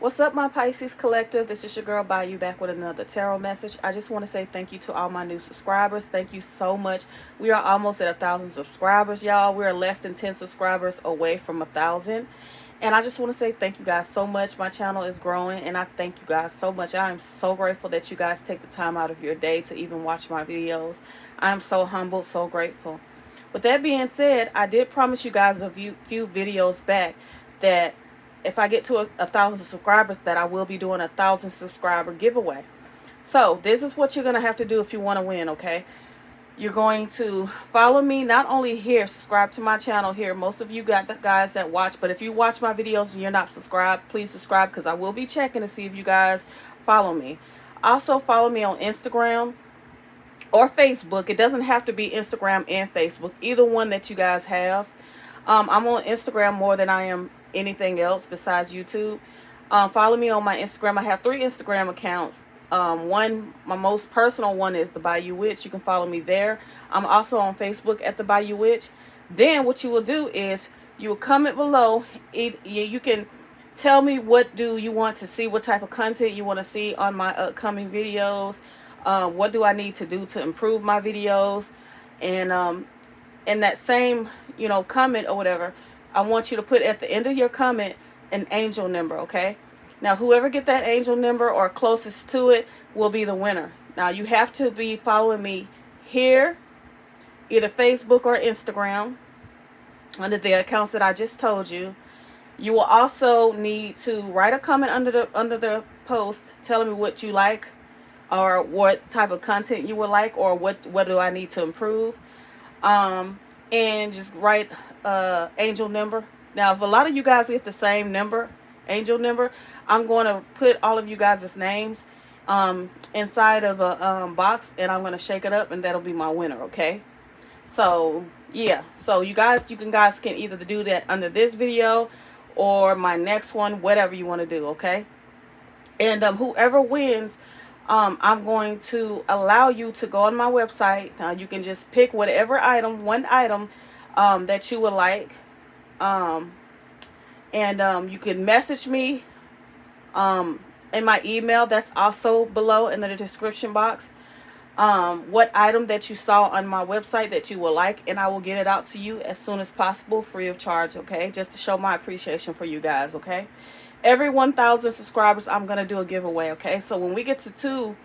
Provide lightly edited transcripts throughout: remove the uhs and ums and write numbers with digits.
What's up, my Pisces collective? This is your girl Bayou back with another tarot message. I just want to say thank you to all my new subscribers. Thank you so much. We are almost at 1,000 subscribers, y'all. We're less than 10 subscribers away from 1,000. And I just want to say thank you guys so much. My channel is growing and I thank you guys so much. I am so grateful that you guys take the time out of your day to even watch my videos. I am so humbled, so grateful. With that being said, I did promise you guys a few videos back that if I get to 1,000 subscribers, that I will be doing a 1,000 subscriber giveaway. So this is what you're going to have to do if you want to win, okay? You're going to follow me not only here, subscribe to my channel here. Most of you got the guys that watch, but if you watch my videos and you're not subscribed, please subscribe because I will be checking to see if you guys follow me. Also follow me on Instagram or Facebook. It doesn't have to be Instagram and Facebook, either one that you guys have. I'm on Instagram more than I am anything else besides YouTube. Follow me on my Instagram. I have 3 Instagram accounts. One, my most personal one is the Bayou Witch. You can follow me there. I'm also on Facebook at the Bayou Witch. Then what you will do is you will comment below. You can tell me what do you want to see, what type of content you want to see on my upcoming videos. What do I need to do to improve my videos? And in that same, comment or whatever, I want you to put at the end of your comment an angel number, okay? Now, whoever get that angel number or closest to it will be the winner. Now, you have to be following me here, either Facebook or Instagram, under the accounts that I just told you. You will also need to write a comment under the post telling me what you like or what type of content you would like or what do I need to improve. And just write angel number. Now, if a lot of you guys get the same number, angel number, I'm going to put all of you guys' names inside of a box, and I'm going to shake it up, and that'll be my winner, okay? So, yeah. So, you guys can either do that under this video or my next one, whatever you want to do, okay? And whoever wins, I'm going to allow you to go on my website. You can just pick whatever one item that you would like. And you can message me in my email that's also below in the description box. What item that you saw on my website that you would like, and I will get it out to you as soon as possible, free of charge, okay? Just to show my appreciation for you guys, okay? Every 1,000 subscribers, I'm going to do a giveaway, okay? So when we get to 2,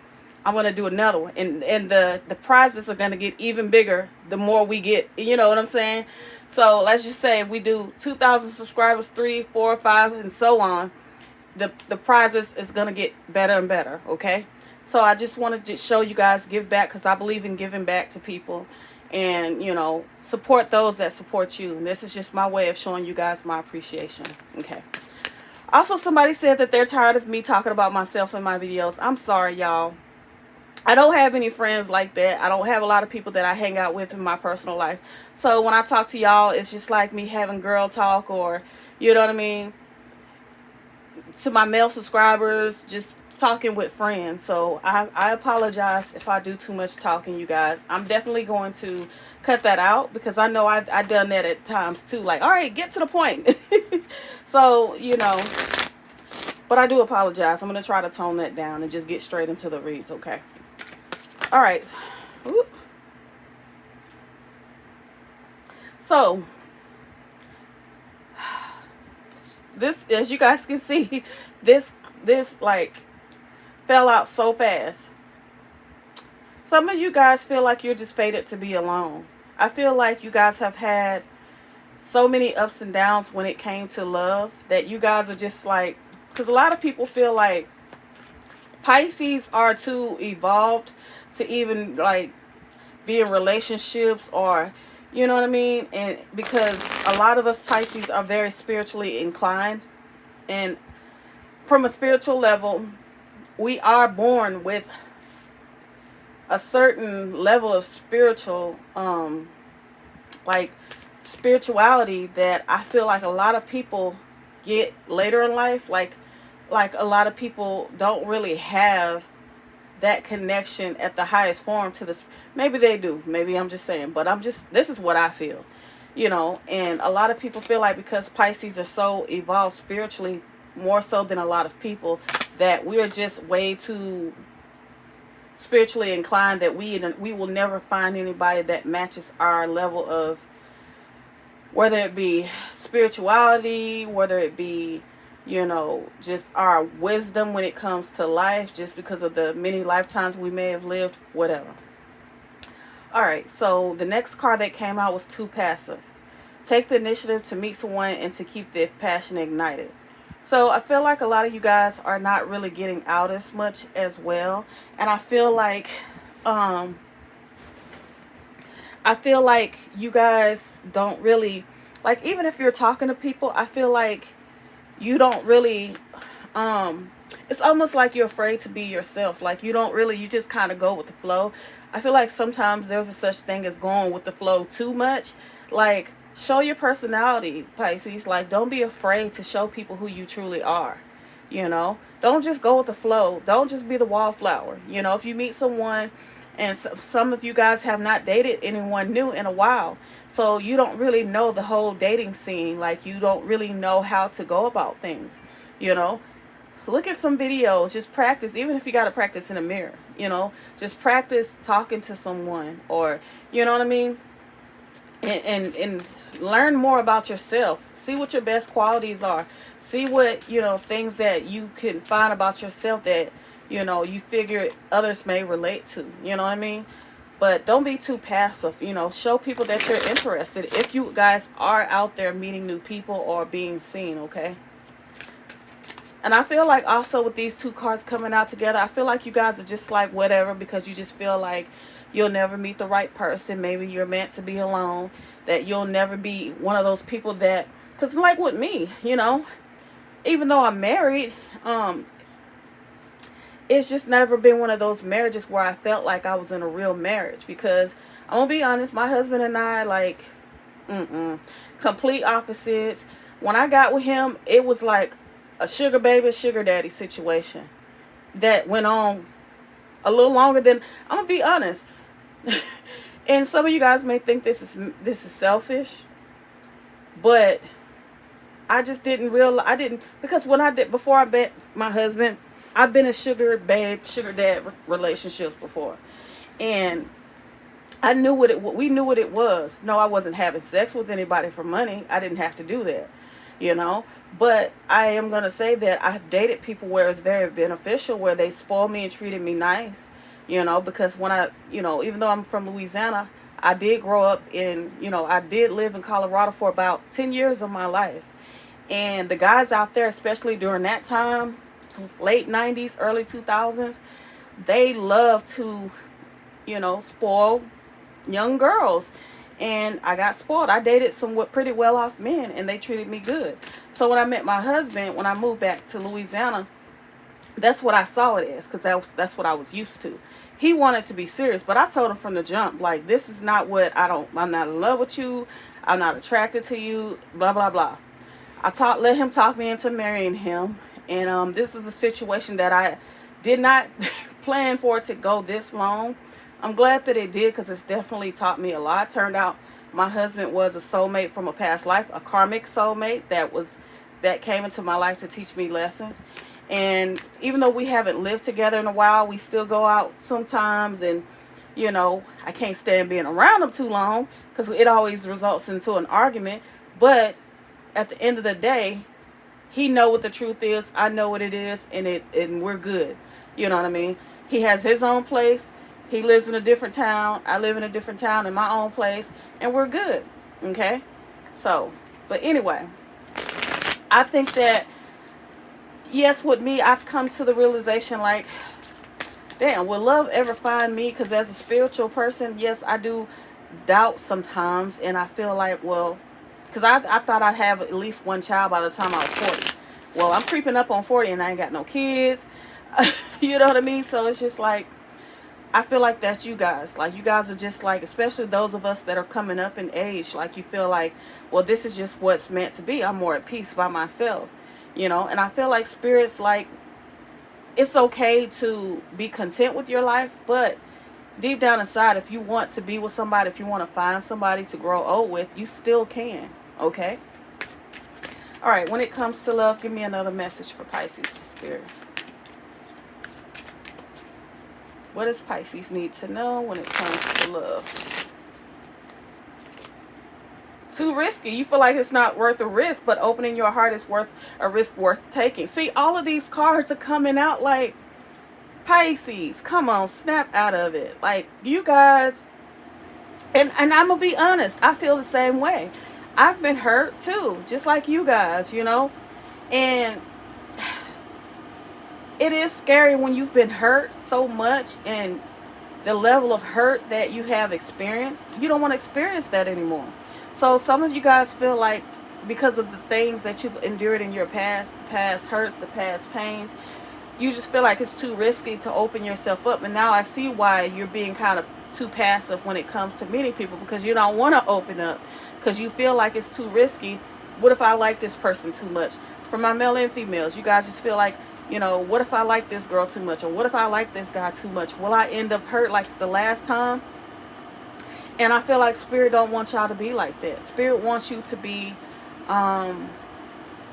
I'm going to do another one. And the prizes are going to get even bigger the more we get. You know what I'm saying? So let's just say if we do 2,000 subscribers, 3, 4, 5, and so on, the prizes is going to get better and better, okay? So I just wanted to show you guys, give back, because I believe in giving back to people. And, support those that support you. And this is just my way of showing you guys my appreciation, okay? Also, somebody said that they're tired of me talking about myself in my videos. I'm sorry, y'all. I don't have any friends like that. I don't have a lot of people that I hang out with in my personal life. So when I talk to y'all, it's just like me having girl talk, or, you know what I mean? To my male subscribers, just talking with friends. So I apologize if I do too much talking, you guys. I'm definitely going to cut that out because I know I've done that at times too. Like, all right, get to the point. So, but I do apologize. I'm going to try to tone that down and just get straight into the reads, okay? All right. Ooh. So, this, as you guys can see, this like fell out so fast. Some of you guys feel like you're just fated to be alone. I feel like you guys have had so many ups and downs when it came to love that you guys are just like, because a lot of people feel like Pisces are too evolved to even like be in relationships, or you know what I mean? And because a lot of us Pisces are very spiritually inclined, and from a spiritual level, we are born with a certain level of spiritual spirituality that I feel like a lot of people get later in life. Like a lot of people don't really have that connection at the highest form to this. Maybe they do, maybe I'm just saying, but this is what I feel, and a lot of people feel like because Pisces are so evolved spiritually, more so than a lot of people, that we are just way too spiritually inclined, that we will never find anybody that matches our level of, whether it be spirituality, whether it be, you know, just our wisdom when it comes to life, just because of the many lifetimes we may have lived, whatever. All right, so the next card that came out was too passive. Take the initiative to meet someone and to keep the passion ignited. So I feel like a lot of you guys are not really getting out as much as well. And I feel like you guys don't really, like, even if you're talking to people, I feel like you don't really, it's almost like you're afraid to be yourself. Like, you don't really, you just kind of go with the flow. I feel like sometimes there's a such thing as going with the flow too much. Like, show your personality, Pisces. Like, don't be afraid to show people who you truly are. You know, don't just go with the flow. Don't just be the wallflower. You know, if you meet someone, and some of you guys have not dated anyone new in a while, so you don't really know the whole dating scene. Like, you don't really know how to go about things. You know, look at some videos. Just practice, even if you got to practice in a mirror. You know, just practice talking to someone, or, you know what I mean? And learn more about yourself. See what your best qualities are. See what, you know, things that you can find about yourself that, you know, you figure others may relate to. You know what I mean? But don't be too passive. You know, show people that you're interested if you guys are out there meeting new people or being seen, okay? And I feel like also with these two cards coming out together, I feel like you guys are just like whatever, because you just feel like you'll never meet the right person. Maybe you're meant to be alone. That you'll never be one of those people that, because like with me, you know, even though I'm married, it's just never been one of those marriages where I felt like I was in a real marriage. Because I'm gonna be honest, my husband and I, like, complete opposites. When I got with him, it was like a sugar baby, sugar daddy situation that went on a little longer than, I'm gonna be honest. And some of you guys may think this is selfish, but I just didn't realize, because before I met my husband, I've been in sugar babe, sugar dad relationships before, and we knew what it was. No, I wasn't having sex with anybody for money. I didn't have to do that, you know. But I am gonna say that I've dated people where it's very beneficial, where they spoiled me and treated me nice, you know. Because when I, you know, even though I'm from Louisiana, I did grow up in, you know, I did live in Colorado for about 10 years of my life. And the guys out there, especially during that time, late 90s, early 2000s, they love to, you know, spoil young girls. And I got spoiled. I dated some pretty well off men, and they treated me good. So when I met my husband, when I moved back to Louisiana, that's what I saw it as, because that's what I was used to. He wanted to be serious, but I told him from the jump, like, this is not what I'm not in love with you. I'm not attracted to you, blah, blah, blah. Let him talk me into marrying him. And this was a situation that I did not plan for it to go this long. I'm glad that it did, because it's definitely taught me a lot. Turned out my husband was a soulmate from a past life, a karmic soulmate that came into my life to teach me lessons. And even though we haven't lived together in a while, we still go out sometimes. And, you know, I can't stand being around him too long, because it always results into an argument. But at the end of the day, he know what the truth is. I know what it is, and we're good. You know what I mean? He has his own place. He lives in a different town. I live in a different town in my own place, and we're good. Okay? So, but anyway, I think that, yes, with me, I've come to the realization, like, damn, will love ever find me? Because as a spiritual person, yes, I do doubt sometimes, and I feel like, well, because I thought I'd have at least one child by the time I was 40. Well, I'm creeping up on 40, and I ain't got no kids. You know what I mean? So it's just like, I feel like that's you guys. Like, you guys are just like, especially those of us that are coming up in age, like, you feel like, well, this is just what's meant to be. I'm more at peace by myself, you know. And I feel like Spirit's like, it's okay to be content with your life, but deep down inside, if you want to be with somebody, if you want to find somebody to grow old with, you still can, okay? All right, when it comes to love, give me another message for Pisces, Spirit. What does Pisces need to know when it comes to love? Too risky. You feel like it's not worth the risk, but opening your heart is worth a risk worth taking. See, all of these cards are coming out like, Pisces, come on, snap out of it. Like, you guys, and I'm going to be honest, I feel the same way. I've been hurt too, just like you guys, you know. And it is scary when you've been hurt so much, and the level of hurt that you have experienced, you don't want to experience that anymore. So some of you guys feel like, because of the things that you've endured in your past hurts, the past pains, you just feel like it's too risky to open yourself up. And now I see why you're being kind of too passive when it comes to meeting people, because you don't want to open up, because you feel like it's too risky. What if I like this person too much? For my male and females, you guys just feel like, you know, what if I like this girl too much? Or what if I like this guy too much? Will I end up hurt like the last time? And I feel like Spirit don't want y'all to be like that. Spirit wants you to be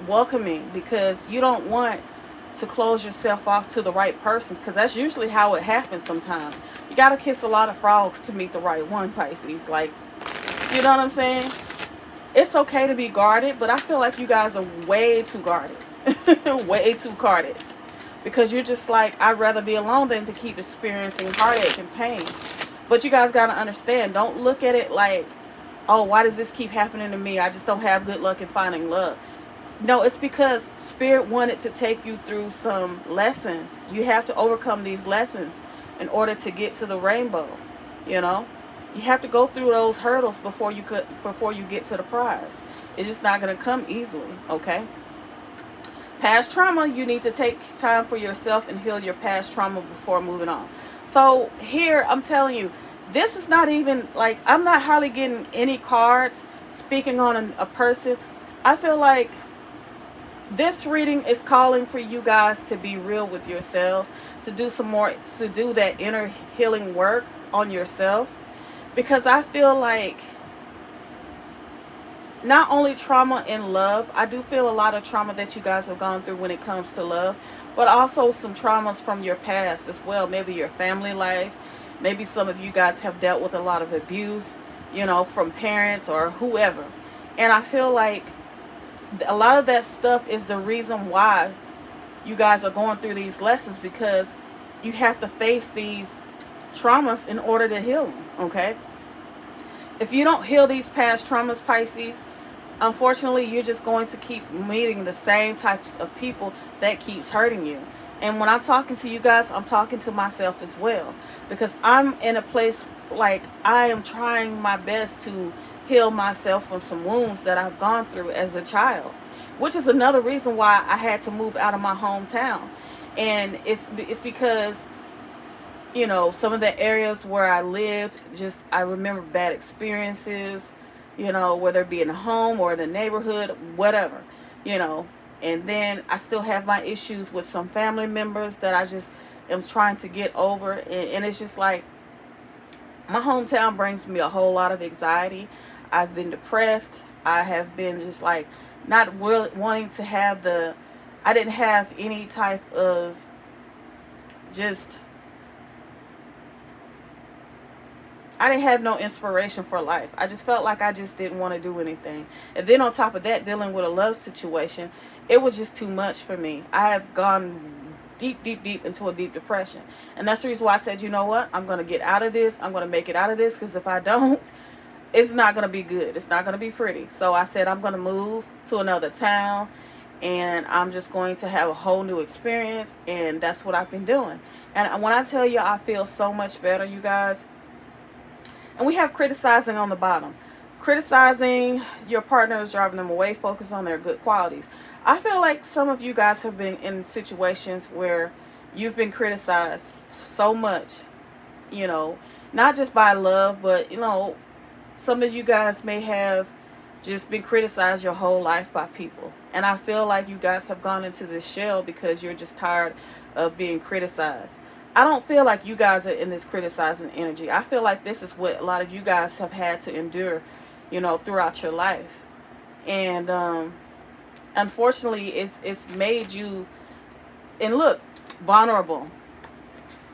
welcoming, because you don't want to close yourself off to the right person, because that's usually how it happens sometimes. You got to kiss a lot of frogs to meet the right one, Pisces. Like, you know what I'm saying? It's okay to be guarded, but I feel like you guys are way too guarded. Way too guarded. Because you're just like, I'd rather be alone than to keep experiencing heartache and pain. But you guys got to understand, don't look at it like, oh, why does this keep happening to me? I just don't have good luck in finding love. No, it's because Spirit wanted to take you through some lessons. You have to overcome these lessons in order to get to the rainbow. You know, you have to go through those hurdles before you get to the prize. It's just not going to come easily. Okay. Past trauma, you need to take time for yourself and heal your past trauma before moving on. So here, I'm telling you, this is not even like, I'm not hardly getting any cards speaking on a person. I feel like this reading is calling for you guys to be real with yourselves, to do that inner healing work on yourself. Because I feel like not only trauma in love, I do feel a lot of trauma that you guys have gone through when it comes to love, but also some traumas from your past as well. Maybe your family life. Maybe some of you guys have dealt with a lot of abuse, you know, from parents or whoever. And I feel like a lot of that stuff is the reason why you guys are going through these lessons, because you have to face these traumas in order to heal them, okay? If you don't heal these past traumas, Pisces, unfortunately, you're just going to keep meeting the same types of people that keeps hurting you. And when I'm talking to you guys, I'm talking to myself as well, because I'm in a place like I am trying my best to heal myself from some wounds that I've gone through as a child, which is another reason why I had to move out of my hometown. And it's because, you know, some of the areas where I lived, just I remember bad experiences, you know, whether it be in the home or the neighborhood, whatever, you know. And then I still have my issues with some family members that I just am trying to get over. And it's just like, my hometown brings me a whole lot of anxiety. I've been depressed. I have been just like not wanting to have I didn't have any type of I didn't have no inspiration for life. I just felt like I just didn't want to do anything. And then on top of that, dealing with a love situation, it was just too much for me. I have gone deep into a deep depression. And that's the reason why I said, you know what? I'm going to get out of this. I'm going to make it out of this, because if I don't, it's not going to be good. It's not going to be pretty. So I said, I'm going to move to another town, and I'm just going to have a whole new experience. And that's what I've been doing. And when I tell you I feel so much better, you guys. And we have criticizing on the bottom. Criticizing your partner is driving them away. Focus on their good qualities. I feel like some of you guys have been in situations where you've been criticized so much, you know, not just by love, but, you know, some of you guys may have just been criticized your whole life by people. And I feel like you guys have gone into this shell because you're just tired of being criticized. I don't feel like you guys are in this criticizing energy. I feel like this is what a lot of you guys have had to endure, you know, throughout your life. And unfortunately, it's made you, and look, vulnerable.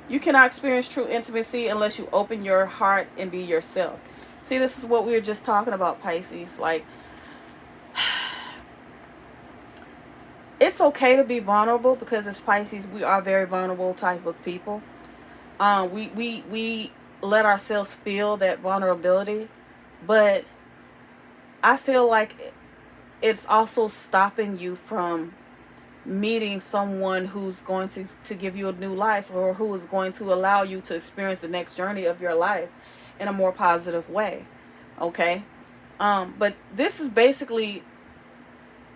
You cannot experience true intimacy unless you open your heart and be yourself. See, this is what we were just talking about, Pisces. Like, it's okay to be vulnerable, because as Pisces, we are very vulnerable type of people. We let ourselves feel that vulnerability, but I feel like it's also stopping you from meeting someone who's going to give you a new life, or who is going to allow you to experience the next journey of your life in a more positive way. Okay? But this is basically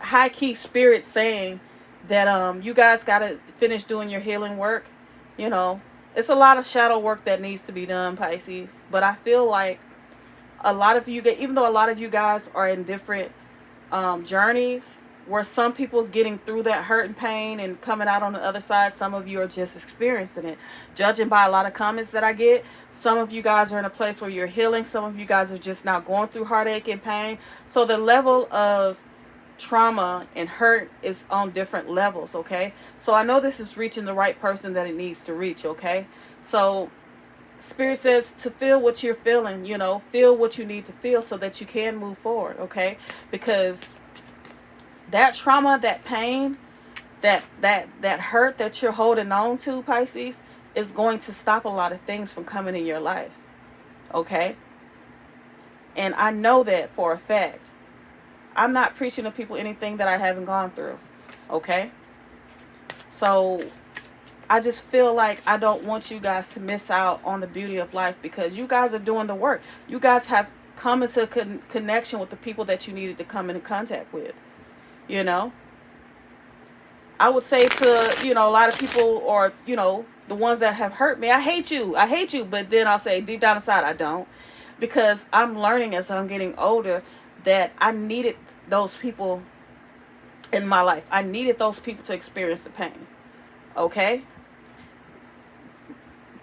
high key spirit saying that you guys got to finish doing your healing work. You know, it's a lot of shadow work that needs to be done, Pisces. But I feel like a lot of you, even though a lot of you guys are in different journeys, where some people's getting through that hurt and pain and coming out on the other side, some of you are just experiencing it. Judging by a lot of comments that I get, some of you guys are in a place where you're healing. Some of you guys are just now going through heartache and pain. So the level of trauma and hurt is on different levels, okay? So I know this is reaching the right person that it needs to reach, okay? So Spirit says to feel what you're feeling, you know, feel what you need to feel so that you can move forward, okay? Because that trauma, that pain, that hurt that you're holding on to, Pisces, is going to stop a lot of things from coming in your life, okay? And I know that for a fact. I'm not preaching to people anything that I haven't gone through, okay? So I just feel like I don't want you guys to miss out on the beauty of life, because you guys are doing the work. You guys have come into connection with the people that you needed to come into contact with, you know? I would say to, you know, a lot of people, or, you know, the ones that have hurt me, I hate you, but then I'll say deep down inside, I don't. Because I'm learning as I'm getting older that I needed those people in my life. I needed those people to experience the pain. Okay?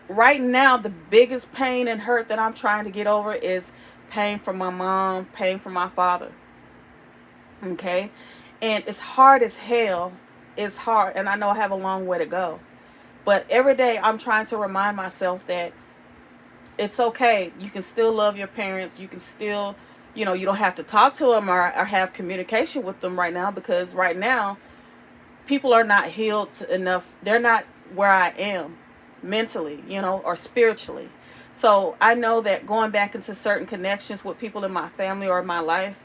Right now, the biggest pain and hurt that I'm trying to get over is pain from my mom, pain from my father. Okay? And it's hard as hell. It's hard. And I know I have a long way to go. But every day I'm trying to remind myself that it's okay. You can still love your parents. You can still, you know, you don't have to talk to them or have communication with them right now, because right now people are not healed enough. They're not where I am mentally, you know, or spiritually. So I know that going back into certain connections with people in my family or my life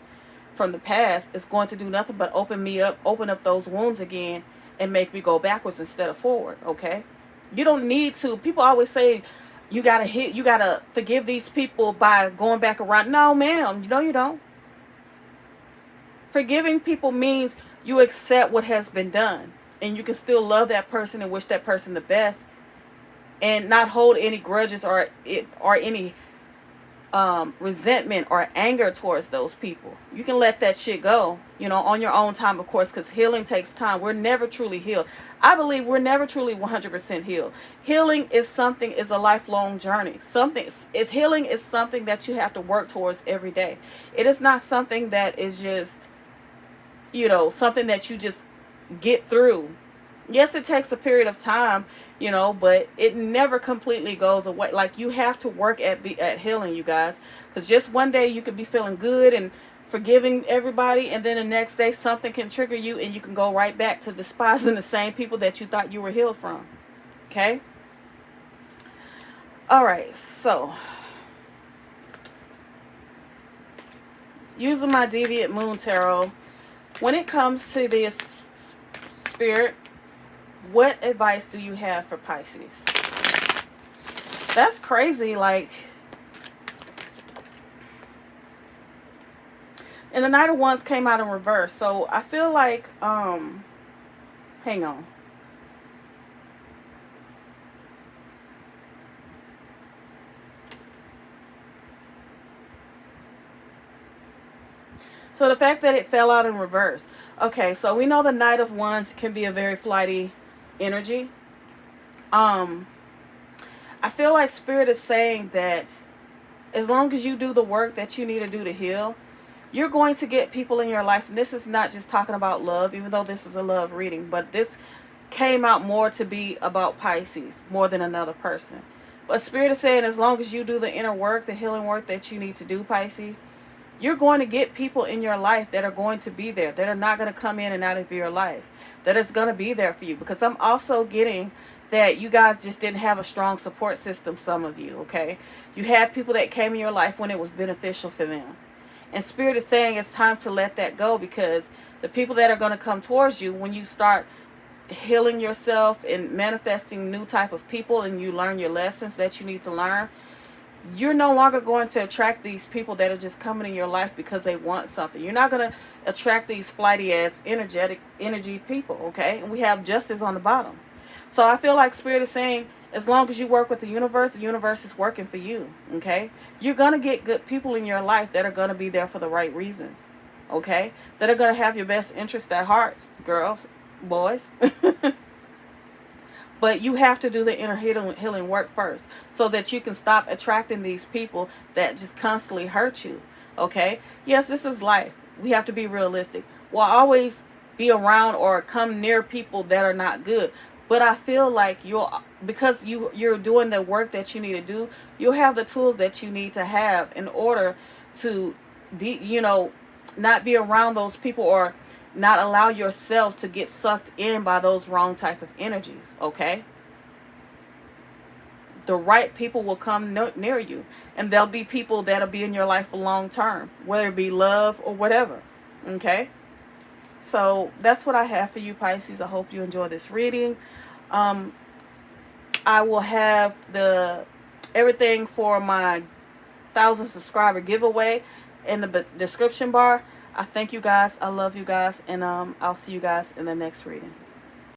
from the past is going to do nothing but open up those wounds again and make me go backwards instead of forward. Okay? You don't need to. People always say you gotta forgive these people by going back around. No, ma'am. No, you don't. Forgiving people means you accept what has been done, and you can still love that person and wish that person the best, and not hold any grudges or any resentment or anger towards those people. You can let that shit go, you know, on your own time, of course, because healing takes time. We're never truly healed. I believe we're never truly 100% healed. Healing is a lifelong journey. Healing is something that you have to work towards every day. It is not something that is just, you know, something that you just get through. Yes, it takes a period of time, you know, but it never completely goes away. Like, you have to work at healing, you guys. Because just one day you could be feeling good and forgiving everybody, and then the next day something can trigger you and you can go right back to despising the same people that you thought you were healed from. Okay? Alright, so using my Deviant Moon Tarot, when it comes to this spirit, what advice do you have for Pisces? That's crazy. Like, and the Knight of Wands came out in reverse. So I feel like, hang on. So the fact that it fell out in reverse. Okay, so we know the Knight of Wands can be a very flighty energy. I feel like Spirit is saying that as long as you do the work that you need to do to heal, You're going to get people in your life, and this is not just talking about love, even though this is a love reading, but this came out more to be about Pisces more than another person. But Spirit is saying, as long as you do the inner work, the healing work that you need to do, Pisces, you're going to get people in your life that are going to be there, that are not going to come in and out of your life, that is going to be there for you. Because I'm also getting that you guys just didn't have a strong support system, some of you, okay? You had people that came in your life when it was beneficial for them. And Spirit is saying it's time to let that go, because the people that are going to come towards you when you start healing yourself and manifesting new type of people, and you learn your lessons that you need to learn, you're no longer going to attract these people that are just coming in your life because they want something. You're not going to attract these flighty ass energy people, okay? And we have justice on the bottom. So I feel like Spirit is saying, as long as you work with the universe is working for you, okay? You're going to get good people in your life that are going to be there for the right reasons, okay? That are going to have your best interest at heart, girls, boys. But you have to do the inner healing work first, so that you can stop attracting these people that just constantly hurt you, okay? Yes, this is life. We have to be realistic. We'll always be around or come near people that are not good. But I feel like because you're doing the work that you need to do, you'll have the tools that you need to have in order to, not be around those people, or not allow yourself to get sucked in by those wrong type of energies, okay? The right people will come near you, and there'll be people that'll be in your life for long term, whether it be love or whatever, okay? So that's what I have for you, Pisces. I hope you enjoy this reading. I will have everything for my 1,000 subscriber giveaway in the description bar. I thank you guys. I love you guys. And I'll see you guys in the next reading.